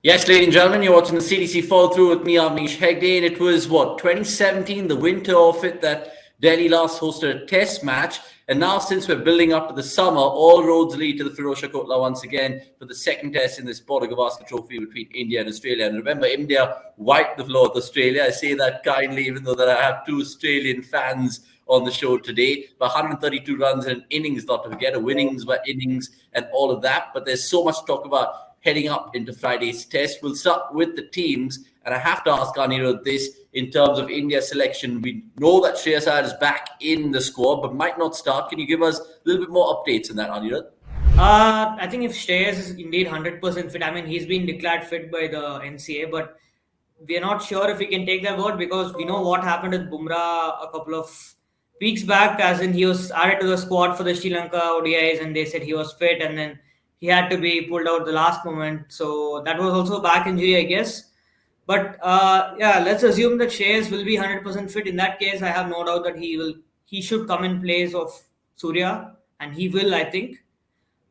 Yes, ladies and gentlemen, you're watching the CDC follow through with me, Avanish Hegde, and it was 2017, the winter of it, that Delhi last hosted a test match. And now, since we're building up to the summer, all roads lead to the Firozshah Kotla once again for the second test in this Border Gavaskar Trophy between India and Australia. And remember, India wiped the floor with Australia. I say that kindly, even though that I have two Australian fans on the show today. But 132 runs in an innings, not to forget, a winnings by innings and all of that. But there's so much to talk about heading up into Friday's test. We'll start with the teams, and I have to ask Anirudh this in terms of India selection. We know that Shreyas Iyer is back in the squad, but might not start. Can you give us a little bit more updates on that, Anirudh? I think if Shreyas is indeed 100% fit, I mean, he's been declared fit by the NCA, but we are not sure if we can take that word because we know what happened with Bumrah a couple of weeks back, as in he was added to the squad for the Sri Lanka ODIs and they said he was fit and then he had to be pulled out the last moment. So that was also a back injury, I guess. But yeah, let's assume that Shreyas will be 100% fit. In that case, I have no doubt that he should come in place of Surya, and he will, I think.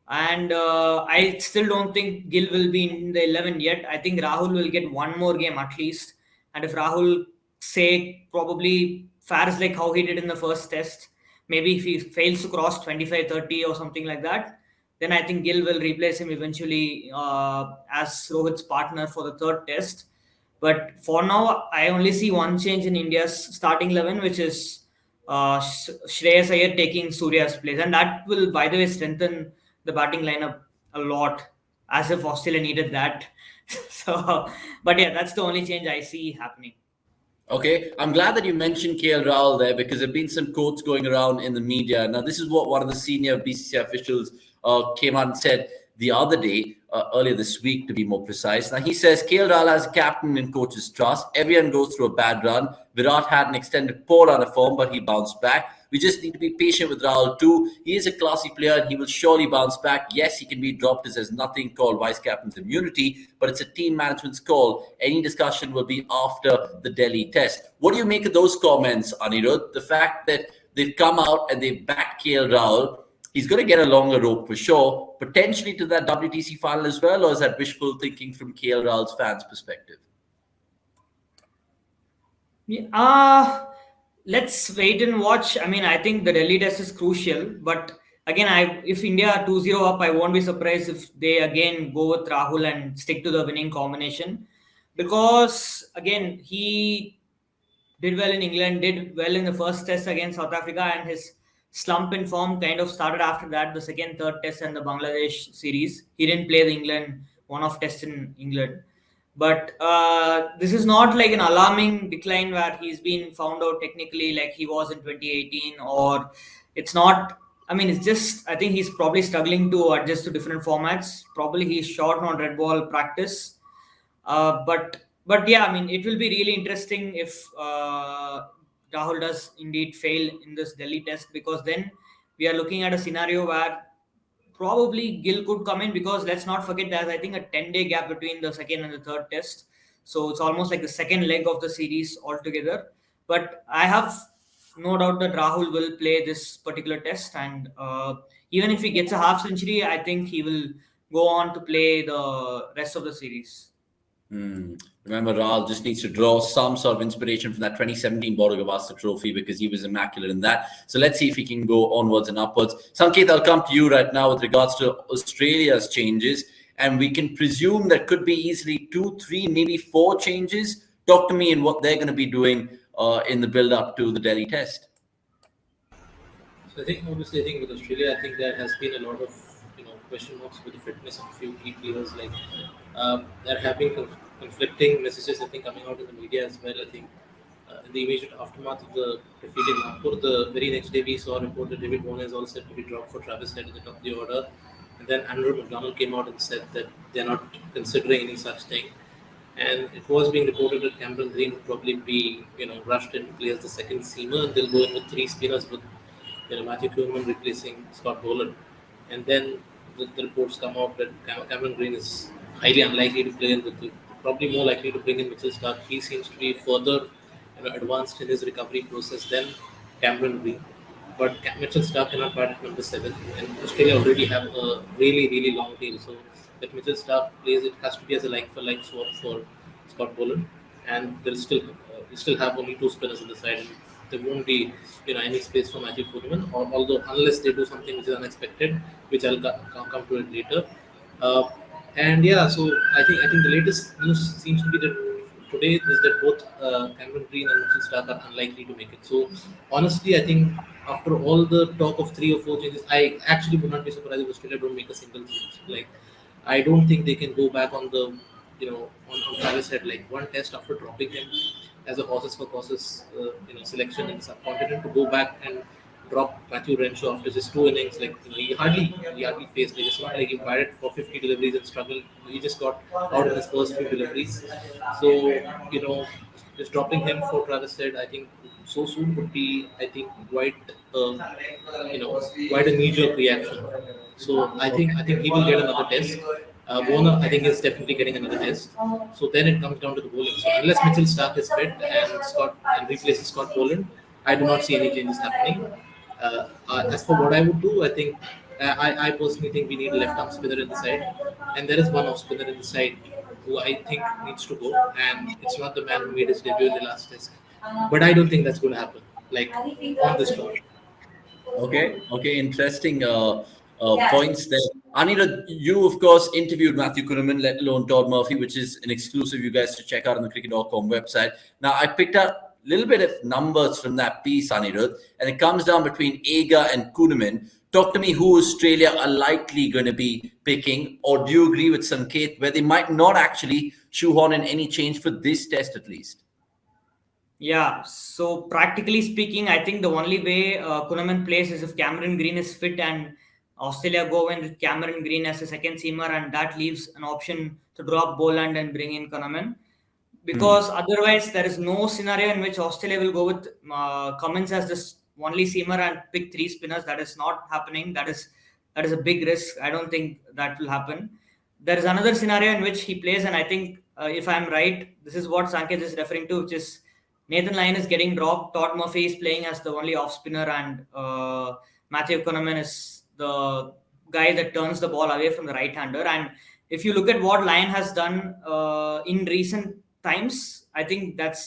And I still don't think Gill will be in the 11 yet. I think Rahul will get one more game at least. And if Rahul, say, probably fares like how he did in the first test, maybe if he fails to cross 25-30 or something like that, then I think Gill will replace him eventually as Rohit's partner for the third test. But for now, I only see one change in India's starting 11, which is Shreyas Iyer taking Surya's place. And that will, by the way, strengthen the batting lineup a lot, as if Australia needed that. So, but yeah, that's the only change I see happening. Okay, I'm glad that you mentioned KL Rahul there because there have been some quotes going around in the media. Now, this is what one of the senior BCCI officials came out and said the other day, earlier this week to be more precise. Now, he says KL Rahul has a captain and coach's trust. Everyone goes through a bad run. Virat had an extended poor run of form, but he bounced back. We just need to be patient with Rahul too. He is a classy player and he will surely bounce back. Yes, he can be dropped as there's nothing called vice captain's immunity, but it's a team management's call. Any discussion will be after the Delhi test. What do you make of those comments, Anirudh? The fact that they've come out and they've backed KL Rahul, he's going to get a longer rope for sure, potentially to that WTC final as well, or is that wishful thinking from KL Rahul's fans' perspective? Yeah, let's wait and watch. I mean, I think the Delhi test is crucial, but again, if India are 2-0 up, I won't be surprised if they again go with Rahul and stick to the winning combination because again, he did well in England, did well in the first test against South Africa, and his slump in form kind of started after that, the second, third test, and the Bangladesh series. He didn't play the England one-off test in England. But this is not like an alarming decline where he's been found out technically like he was in 2018, or it's not. I mean, it's just, I think he's probably struggling to adjust to different formats. Probably he's short on red ball practice. But yeah, I mean, it will be really interesting if Rahul does indeed fail in this Delhi test because then we are looking at a scenario where probably Gill could come in because let's not forget there's I think a 10-day gap between the second and the third test. So it's almost like the second leg of the series altogether. But I have no doubt that Rahul will play this particular test and even if he gets a half century, I think he will go on to play the rest of the series. Remember, Rahul just needs to draw some sort of inspiration from that 2017 Border Gavaskar Trophy because he was immaculate in that. So let's see if he can go onwards and upwards. Sanket, I'll come to you right now with regards to Australia's changes. And we can presume there could be easily 2, 3, maybe 4 changes. Talk to me in what they're going to be doing in the build-up to the Delhi test. So I think with Australia, I think there has been a lot of question marks with the fitness of a few key players. Like there have been conflicting messages I think coming out in the media as well. I think in the immediate aftermath of the defeat in Nagpur, the very next day we saw a report that David Warner is all set to be dropped for Travis Head at the top of the order, and then Andrew McDonald came out and said that they're not considering any such thing. And it was being reported that Cameron Green would probably be rushed in to play as the second seamer, and they'll go in with 3 spinners with Matthew Kuhlman replacing Scott Boland. And then the reports come out that Cameron Green is highly unlikely to play in probably more likely to bring in Mitchell Stark. He seems to be further advanced in his recovery process than Cameron Green. But Mitchell Stark cannot bat at number 7, and Australia already have a really, really long deal. So that Mitchell Starc plays, it has to be as a like for like swap for Scott Boland, and they'll still we still have only two spinners on the side. And there won't be any space for Matthew Kuhlman, or although unless they do something which is unexpected, which I'll come to it later. Uh, and yeah, so I think the latest news seems to be that today is that both Cameron Green and Mitchell Starc are unlikely to make it. So honestly, I think after all the talk of 3 or 4 changes, I actually would not be surprised if Australia don't make a single change. Like, I don't think they can go back on the on Travis Head, like one test after dropping him as a horses for courses selection in the subcontinent, to go back and drop Matthew Renshaw after just 2 innings. Like, he hardly faced. Like, it's not like he batted for 50 deliveries and struggled. He just got out in his first few deliveries. So just dropping him for Travis Head, I think so soon would be, I think, quite a knee-jerk reaction. So I think he will get another test. Warner, I think, is definitely getting another test. So then it comes down to the bowling. So unless Mitchell Starc is fit and replaces Scott Boland, I do not see any changes happening. As for what I would do, I think I personally think we need a left-arm spinner in the side, and there is one off spinner in the side who I think needs to go, and it's not the man who made his debut in the last test. But I don't think that's going to happen. Like, on this tour. Okay, interesting points there. Anita, you of course interviewed Matthew Kuhlman, let alone Todd Murphy, which is an exclusive you guys should check out on the cricket.com website. Now, I picked up a little bit of numbers from that piece, Anirudh, and it comes down between Agar and Kuhlman. Talk to me who Australia are likely going to be picking, or do you agree with Sanket where they might not actually shoehorn in any change for this test at least? Yeah, so practically speaking, I think the only way Kuhlman plays is if Cameron Green is fit and Australia go in with Cameron Green as a second seamer, and that leaves an option to drop Boland and bring in Kuhlman. Because otherwise, there is no scenario in which Australia will go with Cummins as the only seamer and pick 3 spinners. That is not happening. That is a big risk. I don't think that will happen. There is another scenario in which he plays, and I think if I'm right, this is what Sanket is referring to, which is Nathan Lyon is getting dropped. Todd Murphy is playing as the only off spinner, and Matthew Kuhlman is the guy that turns the ball away from the right hander. And if you look at what Lyon has done in recent times, I think that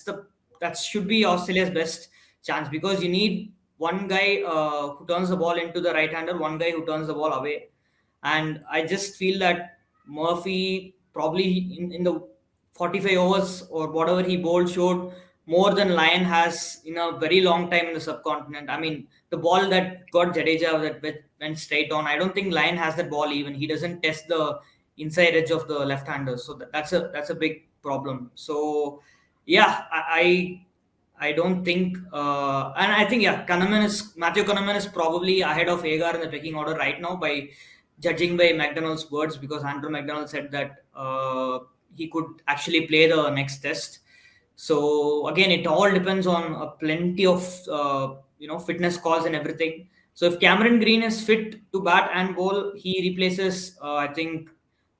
should be Australia's best chance, because you need one guy who turns the ball into the right hander, one guy who turns the ball away. And I just feel that Murphy probably in the 45 overs or whatever he bowled showed more than Lyon has in a very long time in the subcontinent. I mean, the ball that got Jadeja that went straight on, I don't think Lyon has that ball even. He doesn't test the inside edge of the left-hander. So that's a big problem. So yeah, I don't think, and I think Matthew Kuhlman is probably ahead of Agar in the pecking order right now by judging by McDonald's words, because Andrew McDonald said that he could actually play the next test. So again, it all depends on plenty of fitness calls and everything. So if Cameron Green is fit to bat and bowl, he replaces I think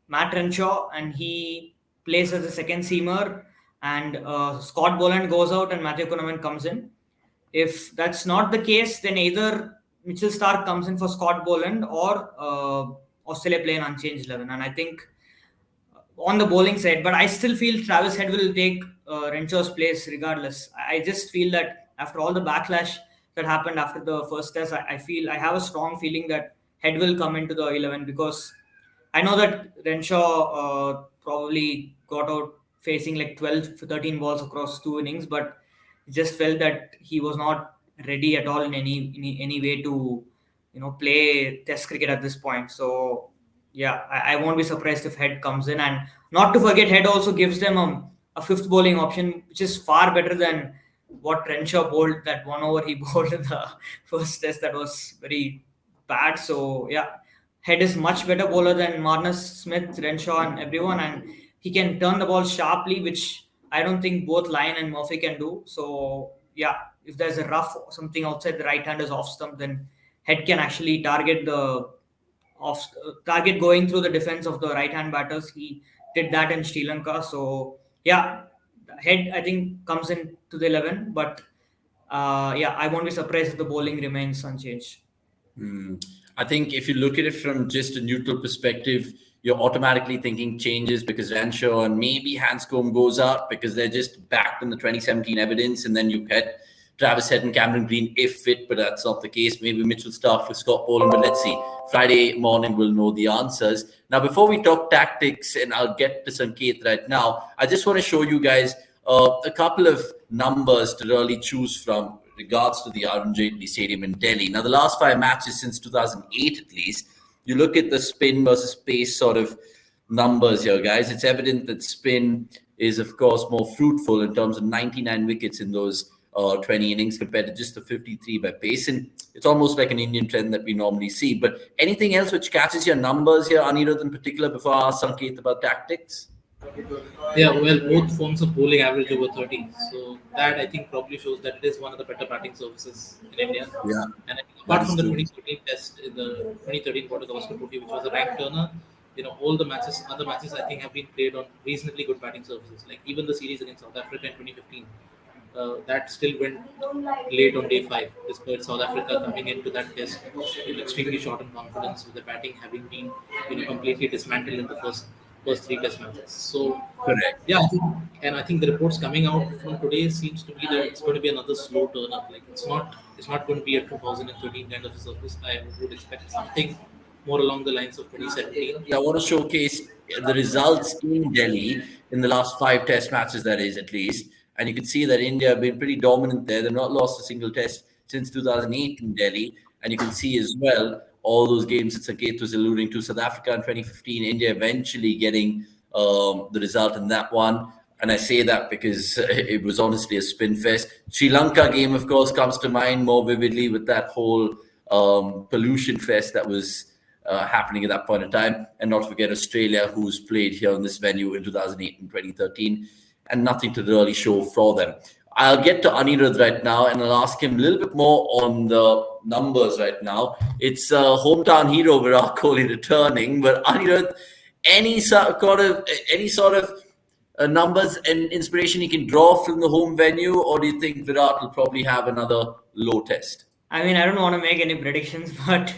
Matt Renshaw, and he plays as a second seamer, and Scott Boland goes out and Matthew Kuhlman comes in. If that's not the case, then either Mitchell Starc comes in for Scott Boland, or Australia play an unchanged 11. And I think on the bowling side, but I still feel Travis Head will take Renshaw's place regardless. I just feel that after all the backlash that happened after the first test, I have a strong feeling that Head will come into the 11, because I know that Renshaw probably got out facing like 12, 13 balls across 2 innings, but just felt that he was not ready at all in any way to play Test cricket at this point. So yeah, I won't be surprised if Head comes in. And not to forget, Head also gives them a fifth bowling option, which is far better than what Renshaw bowled. That 1 over he bowled in the first test, that was very bad. So yeah, Head is much better bowler than Marnus Smith, Renshaw and everyone, and he can turn the ball sharply, which I don't think both Lyon and Murphy can do. So yeah, if there's a rough or something outside the right hander's off stump, then Head can actually target going through the defense of the right hand batters. He did that in Sri Lanka. So yeah, Head I think comes in to the 11, but I won't be surprised if the bowling remains unchanged. I think if you look at it from just a neutral perspective, you're automatically thinking changes because Renshaw and maybe Hanscombe goes out because they're just backed in the 2017 evidence, and then you get Travis Head and Cameron Green if fit, but that's not the case. Maybe Mitchell Stark for Scott Boland, but let's see. Friday morning we'll know the answers. Now, before we talk tactics, and I'll get to Sanket right now, I just want to show you guys a couple of numbers to really choose from regards to the Arun Jaitley Stadium in Delhi. Now, the last 5 matches since 2008 at least, you look at the spin versus pace sort of numbers here, guys. It's evident that spin is, of course, more fruitful in terms of 99 wickets in those 20 innings compared to just the 53 by pace. And it's almost like an Indian trend that we normally see. But anything else which catches your numbers here, Anirudh, in particular, before I ask Sanket about tactics? Yeah, well, both forms of bowling average over 30. So that, I think, probably shows that it is one of the better batting services in India. Yeah. And I think apart from the 2013 test, in the 2013 Border Gavaskar Trophy, which was a ranked turner, all the matches, other matches, I think, have been played on reasonably good batting surfaces. Like even the series against South Africa in 2015, that still went late on day 5, despite South Africa coming into that test in extremely short on confidence, with the batting having been completely dismantled in the first 3 test matches. So Correct. yeah, I think the reports coming out from today seems to be that it's going to be another slow turn up. Like it's not going to be a 2013 kind of a surface. I would expect something more along the lines of 2017. I want to showcase the results in Delhi in the last 5 test matches, that is, at least. And you can see that India have been pretty dominant there. They've not lost a single test since 2008 in Delhi. And you can see as well all those games that Sanket was alluding to. South Africa in 2015, India eventually getting the result in that one. And I say that because it was honestly a spin fest. Sri Lanka game, of course, comes to mind more vividly with that whole pollution fest that was happening at that point in time. And not forget Australia, who's played here in this venue in 2008 and 2013. And nothing to really show for them. I'll get to Anirudh right now, and I'll ask him a little bit more on the numbers right now. It's hometown hero Virat Kohli returning, but Anirudh, any sort of numbers and inspiration he can draw from the home venue, or do you think Virat will probably have another low test? I mean, I don't want to make any predictions, but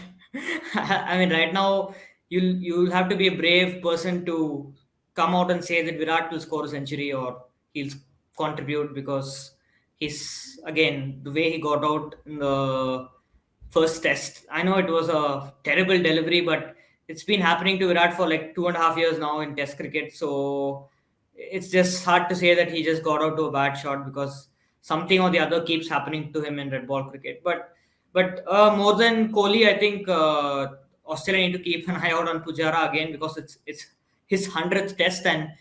I mean, right now you'll have to be a brave person to come out and say that Virat will score a century or he'll contribute, because he's, again, the way he got out in the first test. I know it was a terrible delivery, but it's been happening to Virat for like 2.5 years now in test cricket. So it's just hard to say that he just got out to a bad shot, because something or the other keeps happening to him in red ball cricket. But more than Kohli, I think Australia need to keep an eye out on Pujara again, because it's his 100th test, and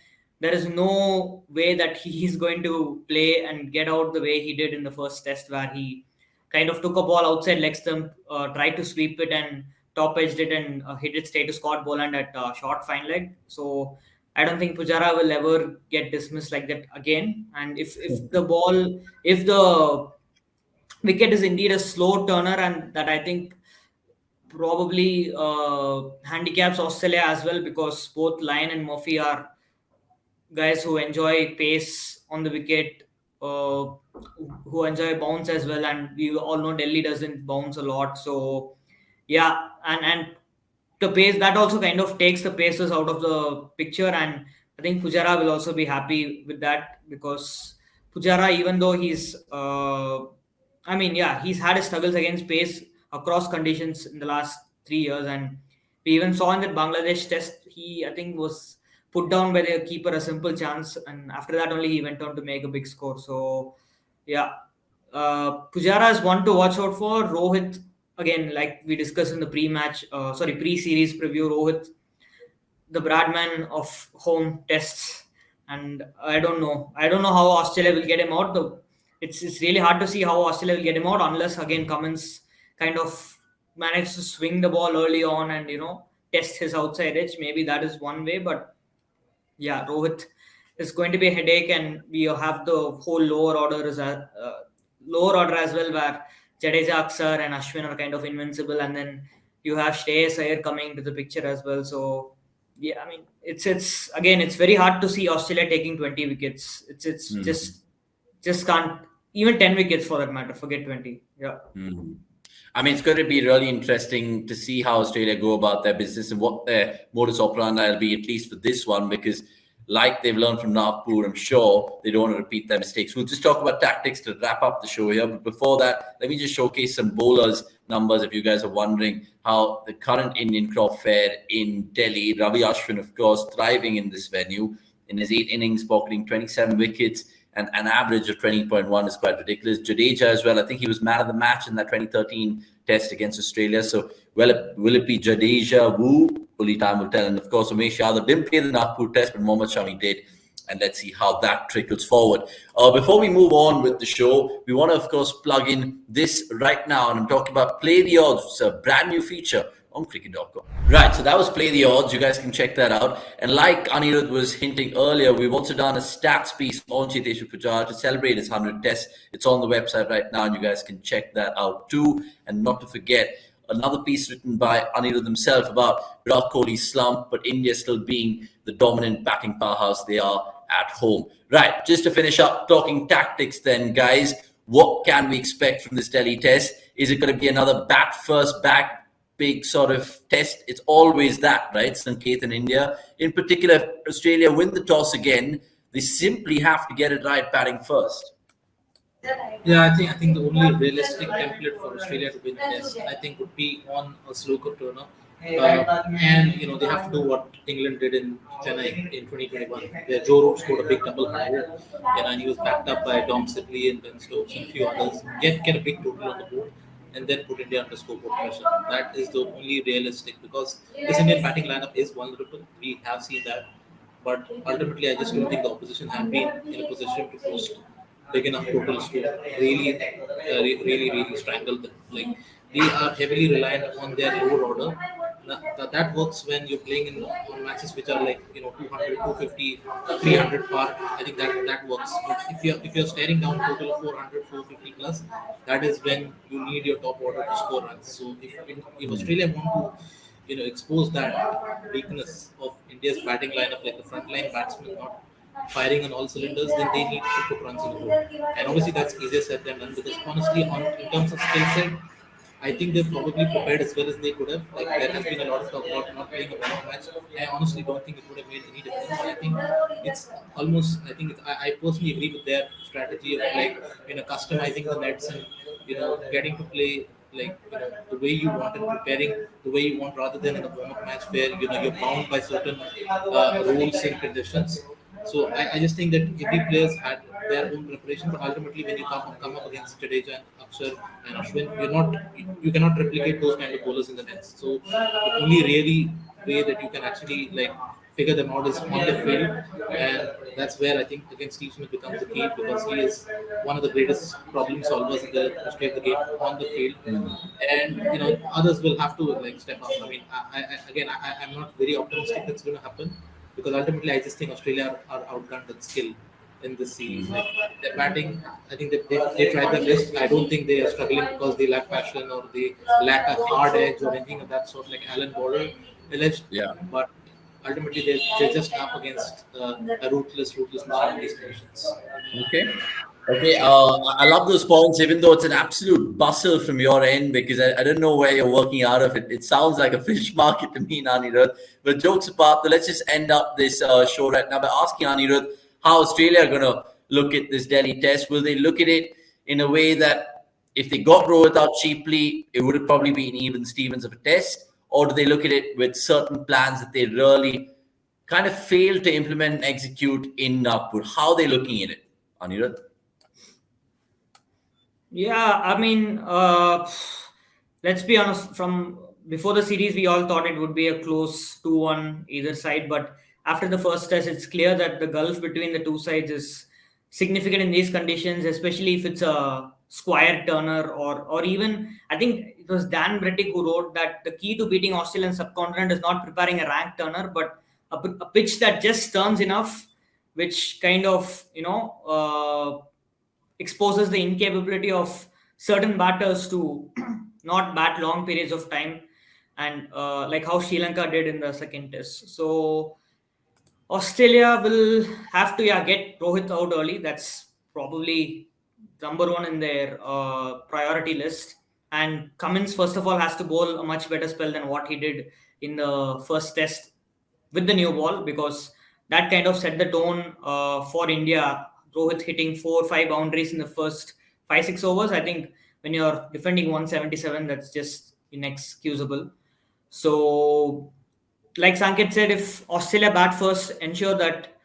there is no way that he is going to play and get out the way he did in the first test, where he kind of took a ball outside leg stump, tried to sweep it and top edged it and hit it straight to Scott Boland at short fine leg. So I don't think Pujara will ever get dismissed like that again. And if the wicket is indeed a slow turner, and that I think probably handicaps Australia as well, because both Lyon and Murphy are guys who enjoy pace on the wicket, who enjoy bounce as well, and we all know Delhi doesn't bounce a lot. So yeah, and the pace, that also kind of takes the pacers out of the picture, and I think Pujara will also be happy with that, because Pujara, even though he's he's had his struggles against pace across conditions in the last 3 years, and we even saw in that Bangladesh test, he, I think, was put down by the keeper a simple chance, and after that only he went on to make a big score. So yeah, Pujara is one to watch out for. Rohit, again, like we discussed in the pre-series preview, Rohit, the Bradman of home tests, and I don't know how Australia will get him out. It's really hard to see how Australia will get him out, unless again Cummins kind of managed to swing the ball early on and test his outside edge. Maybe that is one way, but yeah, Rohit is going to be a headache, and we have the whole lower order as well, where Jadeja, Aksar, and Ashwin are kind of invincible, and then you have Shreyas Iyer coming to the picture as well. So yeah, I mean, it's very hard to see Australia taking 20 wickets. It's just can't, even 10 wickets for that matter. Forget 20. Yeah. I mean, it's going to be really interesting to see how Australia go about their business and what their modus operandi will be, at least for this one, because like they've learned from Nagpur, I'm sure they don't want to repeat their mistakes. We'll just talk about tactics to wrap up the show here. But before that, let me just showcase some bowlers numbers if you guys are wondering how the current Indian crop fared in Delhi. Ravi Ashwin, of course, thriving in this venue. In his 8 innings, pocketing 27 wickets and an average of 20.1 is quite ridiculous. Jadeja as well. I think he was man of the match in that 2013 test against Australia. So, well, will it be Jadeja, Wu? Only time will tell. And of course, Umesh Yadav didn't play the Nagpur Test, but Mohammad Shami did. And let's see how that trickles forward. Before we move on with the show, we want to, of course, plug in this right now. And I'm talking about Play the Odds. It's a brand new feature on cricket.com. Right, so that was Play the Odds. You guys can check that out. And like Anirudh was hinting earlier, we've also done a stats piece on Cheteshwar Pujara to celebrate his 100th test. It's on the website right now, and you guys can check that out too. And not to forget, another piece written by Anirudh himself about Virat Kohli's slump, but India still being the dominant batting powerhouse they are at home. Right, just to finish up talking tactics then, guys, what can we expect from this Delhi test? Is it going to be another bat first, bat big sort of test? It's always that, right? Sanket in India. In particular, if Australia win the toss again, they simply have to get it right batting first. Yeah, I think the only realistic template for Australia to win the test, I think, would be on a slower turner. And they have to do what England did in Chennai in 2021, where Joe Root scored a big double hundred, and he was backed up by Dom Sibley and Ben Stokes and a few others. Get a big total on the board, and then put India under scoreboard pressure. That is the only realistic, because this Indian batting lineup is vulnerable. We have seen that, but ultimately, I just don't think the opposition have been in a position to post big enough totals to really strangle them. Like, they are heavily reliant on their lower order. That works when you're playing on matches which are like 200, 250, 300 par. I think that works. But if you're staring down total of 400, 450 plus, that is when you need your top order to score runs. So if Australia want to expose that weakness of India's batting lineup, like the frontline batsmen not firing on all cylinders, then they need to put runs on the board. And obviously that's easier said than done, because honestly, in terms of skill set, I think they've probably prepared as well as they could have. Like, there has been a lot of talk about not playing a one match. I honestly don't think it would have made any difference. I think it's almost. I personally agree with their strategy of customizing the nets and getting to play the way you want and preparing the way you want, rather than in a warm-up match where you're bound by certain rules and conditions. So I just think that every player's had their own preparation, but ultimately when you come up against Jadeja and Akshar and Ashwin, you cannot replicate those kind of bowlers in the nets. So the only really way that you can actually figure them out is on the field, and that's where I think against Steve Smith becomes the key, because he is one of the greatest problem solvers in the history of the game on the field. And others will have to step up. I mean, I'm not very optimistic that's going to happen, because ultimately I just think Australia are outgunned in skill in this series. Like, their batting, I think they tried their best. I don't think they are struggling because they lack passion or they lack a hard edge or anything of that sort, like Alan Border alleged. Yeah. But ultimately they're just up against a ruthless machine in these conditions. Okay. I love those points, even though it's an absolute bustle from your end, because I don't know where you're working out of it. It sounds like a fish market to me, Anirudh. But jokes apart, let's just end up this show right now by asking Anirudh how Australia are going to look at this Delhi test. Will they look at it in a way that if they got Rohit out cheaply, it would have probably been even Stevens of a test? Or do they look at it with certain plans that they really kind of failed to implement and execute in Nagpur? How are they looking at it, Anirudh? Yeah, I mean, let's be honest, from before the series, we all thought it would be a close 2-1 either side. But after the first test, it's clear that the gulf between the two sides is significant in these conditions, especially if it's a square turner or even, I think it was Dan Brettig who wrote that the key to beating Australian subcontinent is not preparing a rank turner, but a pitch that just turns enough, which kind of, exposes the incapability of certain batters to not bat long periods of time, and like how Sri Lanka did in the second test. So Australia will have to get Rohit out early. That's probably number one in their priority list. And Cummins, first of all, has to bowl a much better spell than what he did in the first test with the new ball, because that kind of set the tone for India. Rohit hitting 4 or 5 boundaries in the first 5-6 overs. I think when you're defending 177, that's just inexcusable. So, like Sanket said, if Australia bat first, ensure that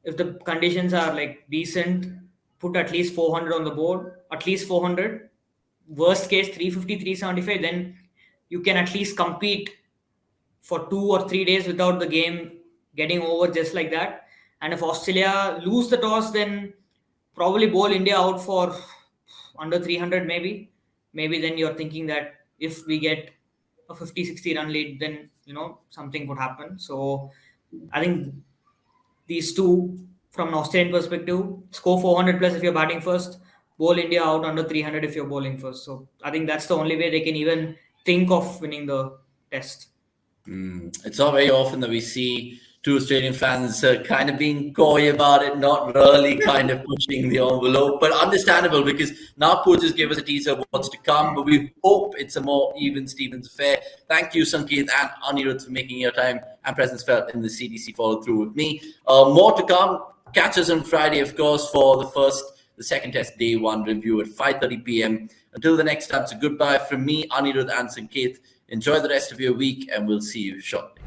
if the conditions are like decent, put at least 400 on the board, at least 400. Worst case 350, 375. Then you can at least compete for 2 or 3 days without the game getting over just like that. And if Australia lose the toss, then probably bowl India out for under 300 maybe. Maybe then you're thinking that if we get a 50-60 run lead, then something could happen. So I think these two, from an Australian perspective, score 400 plus if you're batting first, bowl India out under 300 if you're bowling first. So I think that's the only way they can even think of winning the test. It's not very often that we see two Australian fans kind of being coy about it, not really kind of pushing the envelope, but understandable, because Nagpur just gave us a teaser of what's to come, but we hope it's a more even Stevens affair. Thank you, Sanket and Anirudh, for making your time and presence felt in the CDC follow-through with me. More to come. Catch us on Friday, of course, for the second test day 1 review at 5:30 p.m. Until the next time, so goodbye from me, Anirudh and Sanket. Enjoy the rest of your week, and we'll see you shortly.